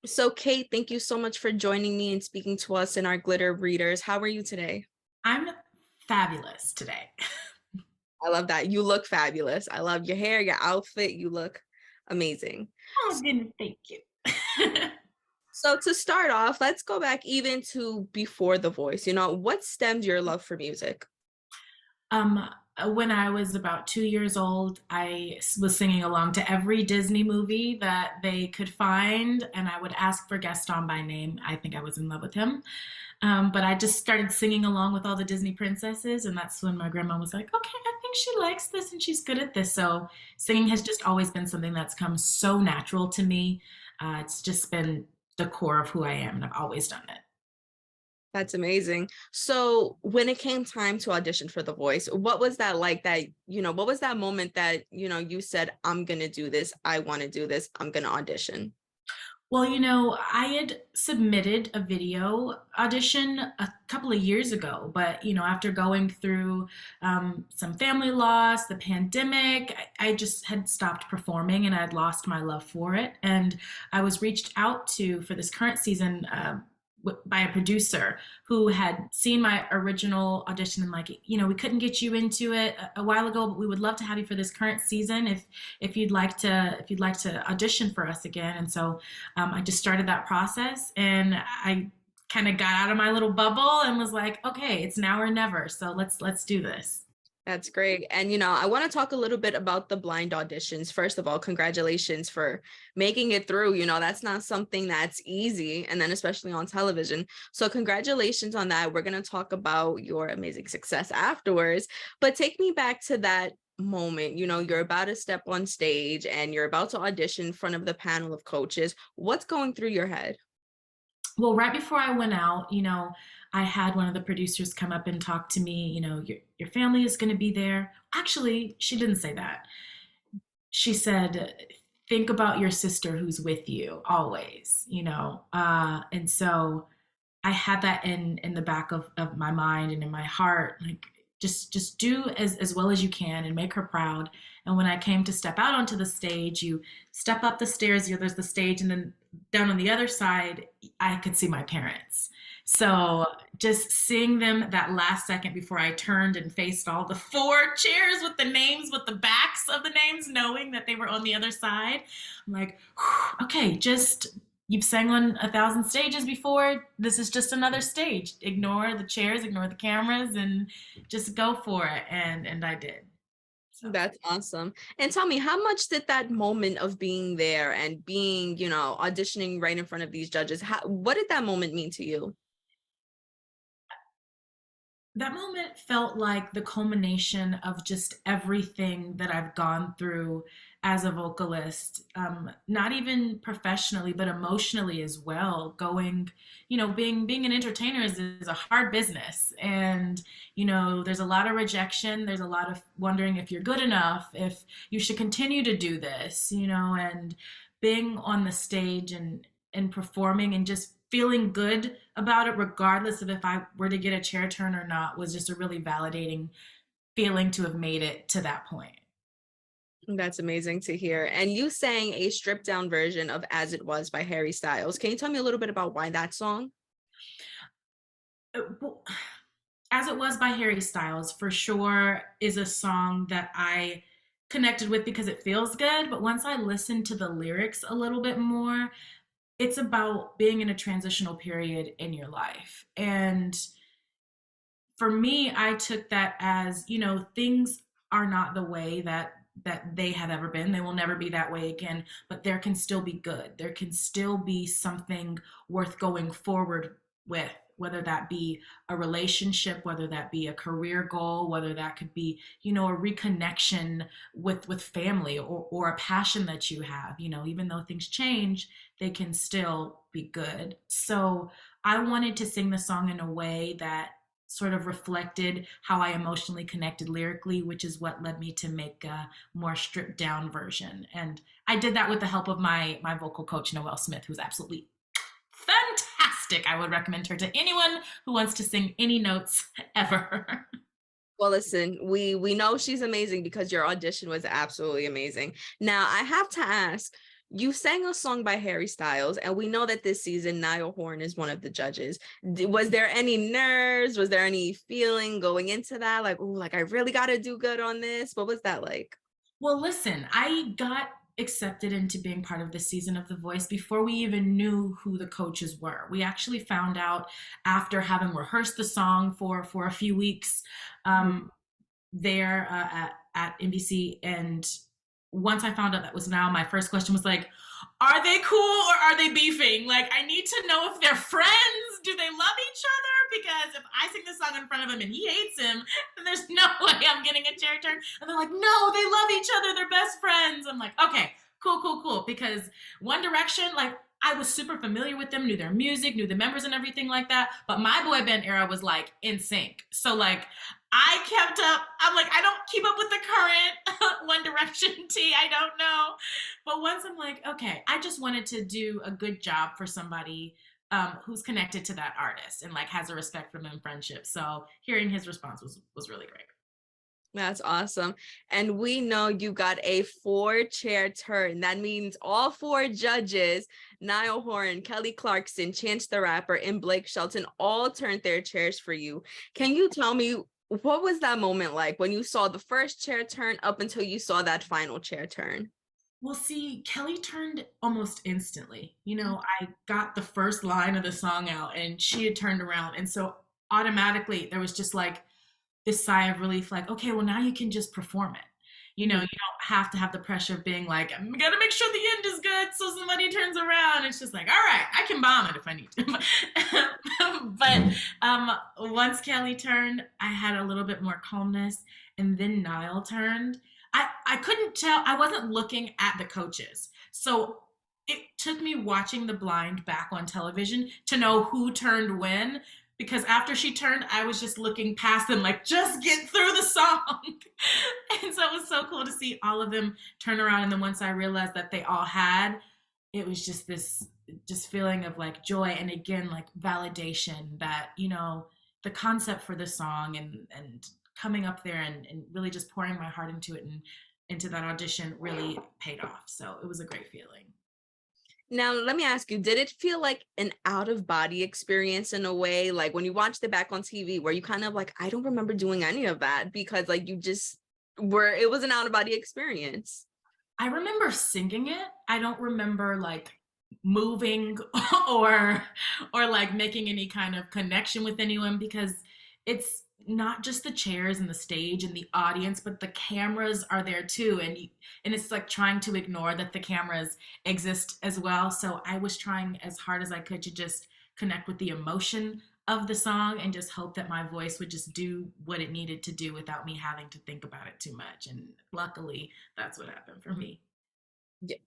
So, Cait, thank you so much for joining me and speaking to us in our Glitter Readers. How are you today? I'm fabulous today. I love that. You look fabulous. I love your hair, your outfit. You look amazing. Oh, goodness, thank you. So, to start off, let's go back even to before The Voice. What stemmed your love for music? um, when I was about 2 years old, was singing along to every Disney movie that they could find, and I would ask for Gaston by name. I think I was in love with him. But I just started singing along with all the Disney princesses, and that's when my grandma was like, okay, I think she likes this and she's good at this. So singing has just always been something that's come so natural to me. It's just been the core of who I am, and I've always done it. That's amazing. So, when it came time to audition for The Voice, what was that like what was that moment that, you said, I'm going to do this. I want to do this. I'm going to audition? Well, I had submitted a video audition a couple of years ago, but after going through some family loss, the pandemic, I just had stopped performing and I'd lost my love for it. And I was reached out to for this current season by a producer who had seen my original audition and like, we couldn't get you into it a while ago, but we would love to have you for this current season if you'd like to audition for us again. And so I just started that process, and I kind of got out of my little bubble and was like, okay, it's now or never. So let's do this. That's great. And, I want to talk a little bit about the blind auditions. First of all, congratulations for making it through. That's not something that's easy. And then, especially on television. So, congratulations on that. We're going to talk about your amazing success afterwards. But take me back to that moment. You're about to step on stage and you're about to audition in front of the panel of coaches. What's going through your head? Well, right before I went out, I had one of the producers come up and talk to me. Your family is going to be there. Actually, she didn't say that. She said, think about your sister who's with you always, and so I had that in the back of my mind and in my heart, like just do as well as you can and make her proud. And when I came to step out onto the stage, you step up the stairs, there's the stage, and then down on the other side, I could see my parents. So just seeing them that last second before I turned and faced all the four chairs with the names, with the backs of the names, knowing that they were on the other side, I'm like, okay, just you've sang on 1,000 stages before. This is just another stage. Ignore the chairs, ignore the cameras, and just go for it. And I did. So. That's awesome. And tell me, how much did that moment of being there and being, auditioning right in front of these judges, what did that moment mean to you? That moment felt like the culmination of just everything that I've gone through as a vocalist, not even professionally, but emotionally as well. Being an entertainer is a hard business, and there's a lot of rejection. There's a lot of wondering if you're good enough, if you should continue to do this, and being on the stage and performing and just feeling good about it, regardless of if I were to get a chair turn or not, was just a really validating feeling to have made it to that point. That's amazing to hear. And you sang a stripped down version of As It Was by Harry Styles. Can you tell me a little bit about why that song? Well, As It Was by Harry Styles, for sure, is a song that I connected with because it feels good. But once I listened to the lyrics a little bit more, it's about being in a transitional period in your life. And for me, I took that as, things are not the way that they have ever been. They will never be that way again, but there can still be good. There can still be something worth going forward with, whether that be a relationship, whether that be a career goal, whether that could be, a reconnection with family, or a passion that you have. Even though things change, they can still be good. So I wanted to sing the song in a way that sort of reflected how I emotionally connected lyrically, which is what led me to make a more stripped down version. And I did that with the help of my vocal coach, Noelle Smith, who's absolutely fantastic. I would recommend her to anyone who wants to sing any notes ever. Well, listen, we know she's amazing because your audition was absolutely amazing. Now, I have to ask, You sang a song by Harry Styles, and we know that this season Niall Horan is one of the judges. Was there any nerves? Was there any feeling going into that? Like, oh, like I really got to do good on this. What was that like? Well, listen, I got accepted into being part of the season of The Voice before we even knew who the coaches were. We actually found out after having rehearsed the song for a few weeks. Um, there at NBC. And once I found out that was now, my first question was like, are they cool or are they beefing? Like, I need to know if they're friends. Do they love each other? Because if I sing this song in front of him and he hates him, then there's no way I'm getting a chair turn. And they're like, no, they love each other. They're best friends. I'm like, okay, cool, cool, cool. Because One Direction, like, I was super familiar with them, knew their music, knew the members and everything like that. But my boy band era was like in sync. So like I kept up. I'm like, I don't keep up with the current One Direction tea. I don't know. But once I'm like, okay, I just wanted to do a good job for somebody who's connected to that artist and like has a respect for them in friendship. So hearing his response was really great. That's awesome. And we know you got a four-chair turn. That means all four judges, Niall Horan, Kelly Clarkson, Chance the Rapper, and Blake Shelton, all turned their chairs for you. Can you tell me what was that moment like when you saw the first chair turn up until you saw that final chair turn? Well, see, Kelly turned almost instantly. I got the first line of the song out and she had turned around. And so automatically there was just like this sigh of relief, like, okay, well, now you can just perform it. You don't have to have the pressure of being like, I'm gonna make sure the end is good so somebody turns around. It's just like, all right, I can bomb it if I need to. But once Kelly turned, I had a little bit more calmness. And then Niall turned. I couldn't tell, I wasn't looking at the coaches. So it took me watching the blind back on television to know who turned when, because after she turned, I was just looking past them, like, just get through the song. And so it was so cool to see all of them turn around. And then once I realized that they all had, it was just this just feeling of like joy. And again, like validation that, the concept for the song and coming up there and really just pouring my heart into it and into that audition really paid off. So it was a great feeling. Now, let me ask you, did it feel like an out of body experience in a way? Like when you watched it back on TV, where you kind of like, I don't remember doing any of that because like you just were, it was an out of body experience. I remember singing it. I don't remember like moving or like making any kind of connection with anyone because it's not just the chairs and the stage and the audience, but the cameras are there too. And it's like trying to ignore that the cameras exist as well. So I was trying as hard as I could to just connect with the emotion of the song and just hope that my voice would just do what it needed to do without me having to think about it too much. And luckily, that's what happened for me.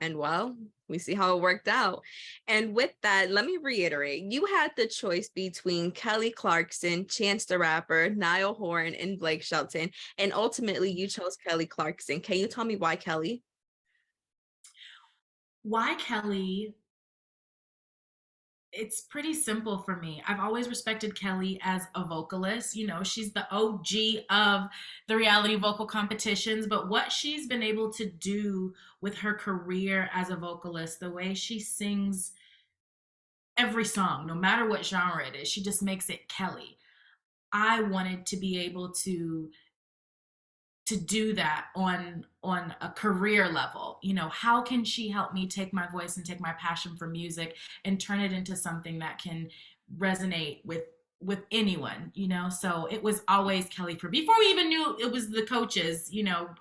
And well, we see how it worked out. And with that, let me reiterate, you had the choice between Kelly Clarkson, Chance the Rapper, Niall Horan, and Blake Shelton. And ultimately you chose Kelly Clarkson. Can you tell me why Kelly? Why Kelly? It's pretty simple for me. I've always respected Kelly as a vocalist. She's the OG of the reality vocal competitions, but what she's been able to do with her career as a vocalist, the way she sings every song, no matter what genre it is, she just makes it Kelly. I wanted to be able to do that on a career level. How can she help me take my voice and take my passion for music and turn it into something that can resonate with anyone. So it was always Kelly. For before we even knew it was the coaches,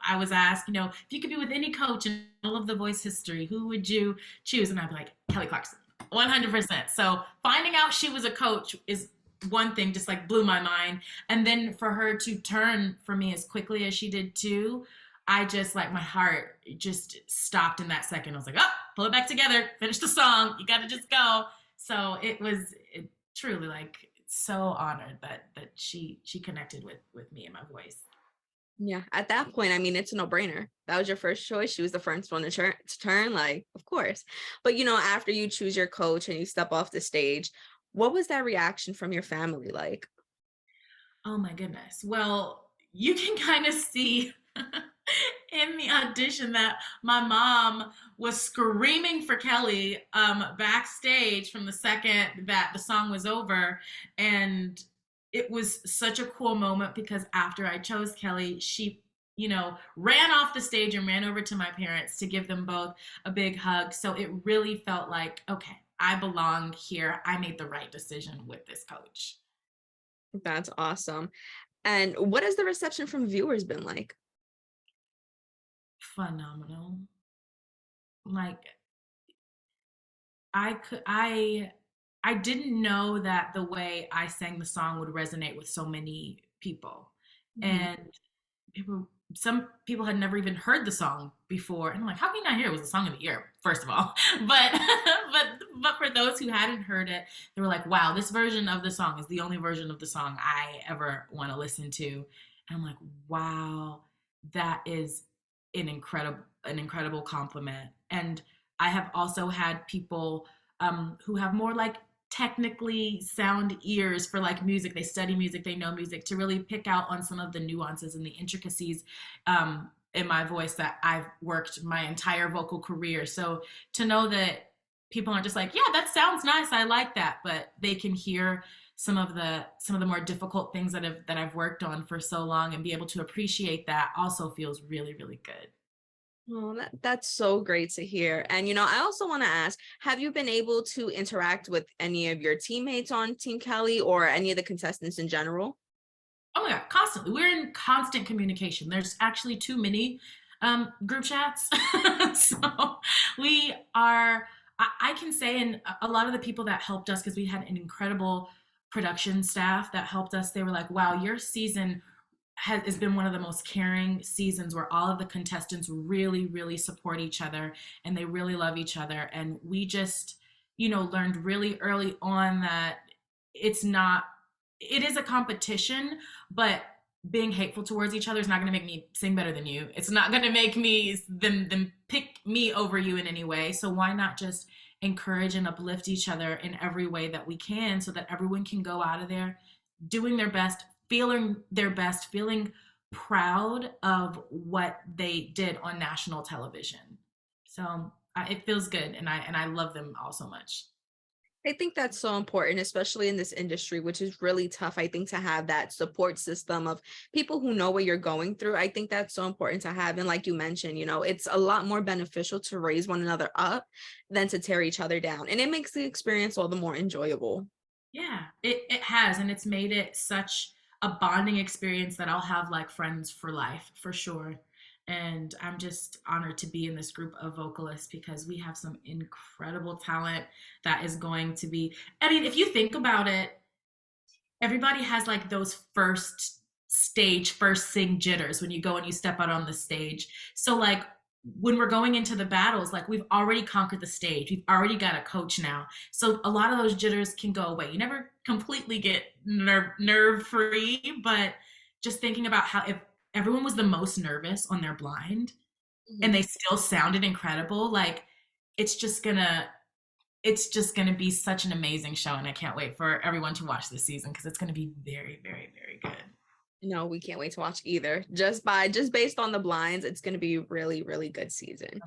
I was asked, if you could be with any coach in all of the voice history, who would you choose? And I'd be like, Kelly Clarkson, 100%. So finding out she was a coach is one thing, just like blew my mind. And then for her to turn for me as quickly as she did too, I just like my heart just stopped in that second. I was like, oh, pull it back together, finish the song. You got to just go. So it truly like so honored that she connected with me and my voice. Yeah, at that point, I mean, it's a no-brainer. That was your first choice. She was the first one to turn, like, of course. But after you choose your coach and you step off the stage, what was that reaction from your family like? Oh my goodness. Well, you can kind of see in the audition that my mom was screaming for Kelly backstage from the second that the song was over. And it was such a cool moment because after I chose Kelly, she, ran off the stage and ran over to my parents to give them both a big hug. So it really felt like, okay, I belong here. I made the right decision with this coach. That's awesome. And what has the reception from viewers been like? Phenomenal. Like I didn't know that the way I sang the song would resonate with so many people. Mhm. And some people had never even heard the song before. And I'm like, how can you not hear it? It was the song of the year, first of all. But but for those who hadn't heard it, they were like, wow, this version of the song is the only version of the song I ever want to listen to. And I'm like, wow, that is an incredible compliment. And I have also had people who have more like technically sound ears for like music. They study music, they know music to really pick out on some of the nuances and the intricacies in my voice that I've worked my entire vocal career. So to know that people aren't just like, yeah, that sounds nice, I like that, but they can hear some of the more difficult things that I've worked on for so long and be able to appreciate that also feels really, really good. Oh, that's so great to hear. And I also want to ask, have you been able to interact with any of your teammates on Team Kelly or any of the contestants in general? Oh my God, constantly. We're in constant communication. There's actually too many group chats. So we are, I can say, and a lot of the people that helped us, because we had an incredible production staff that helped us, they were like, wow, your season has been one of the most caring seasons where all of the contestants really, really support each other and they really love each other. And we just, learned really early on that it's not, it is a competition, but being hateful towards each other is not going to make me sing better than you. It's not going to make me them pick me over you in any way. So why not just encourage and uplift each other in every way that we can so that everyone can go out of there doing their best, feeling proud of what they did on national television. So it feels good, and I love them all so much. I think that's so important, especially in this industry, which is really tough. I think to have that support system of people who know what you're going through, I think that's so important to have. And like you mentioned, it's a lot more beneficial to raise one another up than to tear each other down. And it makes the experience all the more enjoyable. Yeah, it has, and it's made it such a bonding experience that I'll have like friends for life for sure. And I'm just honored to be in this group of vocalists because we have some incredible talent that is going to be. I mean, if you think about it, everybody has like those first sing jitters when you go and you step out on the stage. So like when we're going into the battles, like we've already conquered the stage, we've already got a coach now, so a lot of those jitters can go away. You never completely get nerve free, but just thinking about how if everyone was the most nervous on their blind and Mhm. they still sounded incredible, like it's just gonna it's just going to be such an amazing show, and I can't wait for everyone to watch this season because it's going to be very, very, very good. No, we can't wait to watch either. Just based on the blinds, it's going to be really, really good season.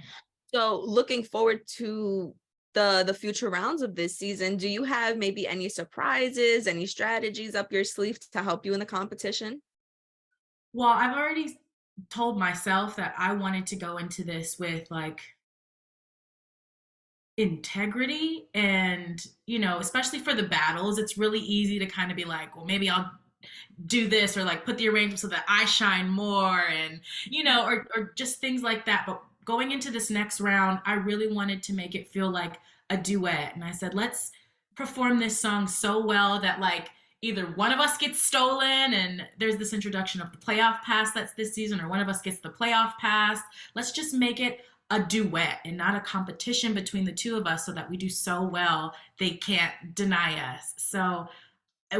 So looking forward to the future rounds of this season, do you have maybe any surprises, any strategies up your sleeve to help you in the competition? Well, I've already told myself that I wanted to go into this with like integrity, and especially for the battles, it's really easy to kind of be like, well, maybe I'll do this or like put the arrangement so that I shine more, and or just things like that. But going into this next round, I really wanted to make it feel like a duet. And I said, let's perform this song so well that like either one of us gets stolen and there's this introduction of the playoff pass that's this season, or one of us gets the playoff pass. Let's just make it a duet and not a competition between the two of us so that we do so well they can't deny us. So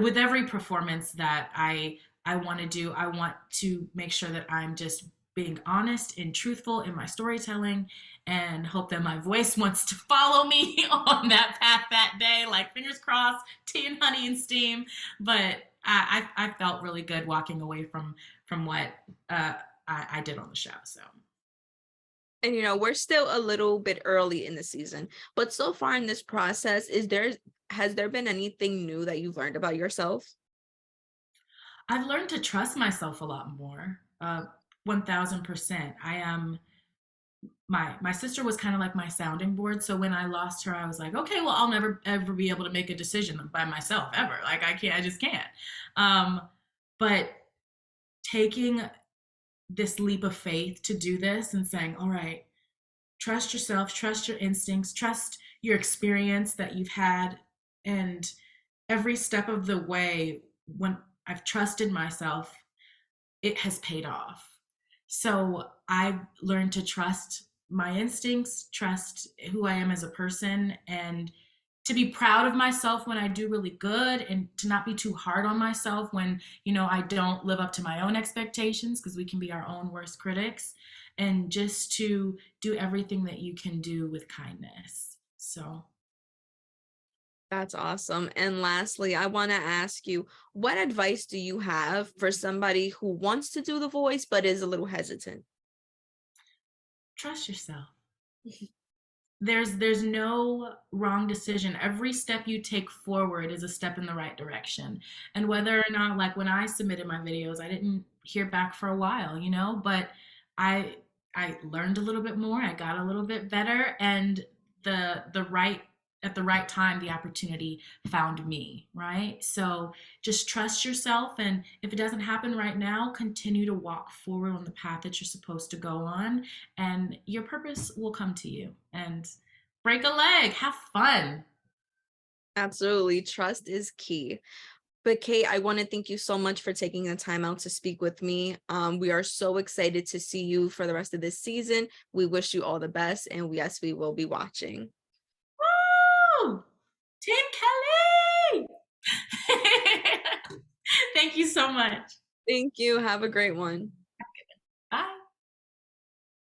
with every performance that I want to do, I want to make sure that I'm just being honest and truthful in my storytelling, and hope that my voice wants to follow me on that path that day. Like fingers crossed, tea and honey and steam. But I felt really good walking away from what I did on the show. So And we're still a little bit early in the season, but so far in this process, has there been anything new that you've learned about yourself? I've learned to trust myself a lot more. 1000%. I am my sister was kind of like my sounding board. So when I lost her, I was like, okay, well, I'll never ever be able to make a decision by myself ever. Like I can't, I just can't. Um, but taking this leap of faith to do this and saying, all right, trust yourself, trust your instincts, trust your experience that you've had. And every step of the way, when I've trusted myself, it has paid off. So I've learned to trust my instincts, trust who I am as a person, and to be proud of myself when I do really good, and to not be too hard on myself when, I don't live up to my own expectations, because we can be our own worst critics, and just to do everything that you can do with kindness. So That's awesome. And lastly, I want to ask you, what advice do you have for somebody who wants to do the voice but is a little hesitant? trust yourself. There's no wrong decision. Every step you take forward is a step in the right direction. And whether or not, like when I submitted my videos, I didn't hear back for a while, but i I learned a little bit more, I got a little bit better, and the right at the right time, the opportunity found me, right? So just trust yourself, and if it doesn't happen right now, continue to walk forward on the path that you're supposed to go on, and your purpose will come to you. And break a leg, have fun. Absolutely. Trust is key. But Kate, I want to thank you so much for taking the time out to speak with me. We are so excited to see you for the rest of this season. We wish you all the best, and yes, we will be watching. Woo! Team Kelly! Thank you so much. Thank you. Have a great one.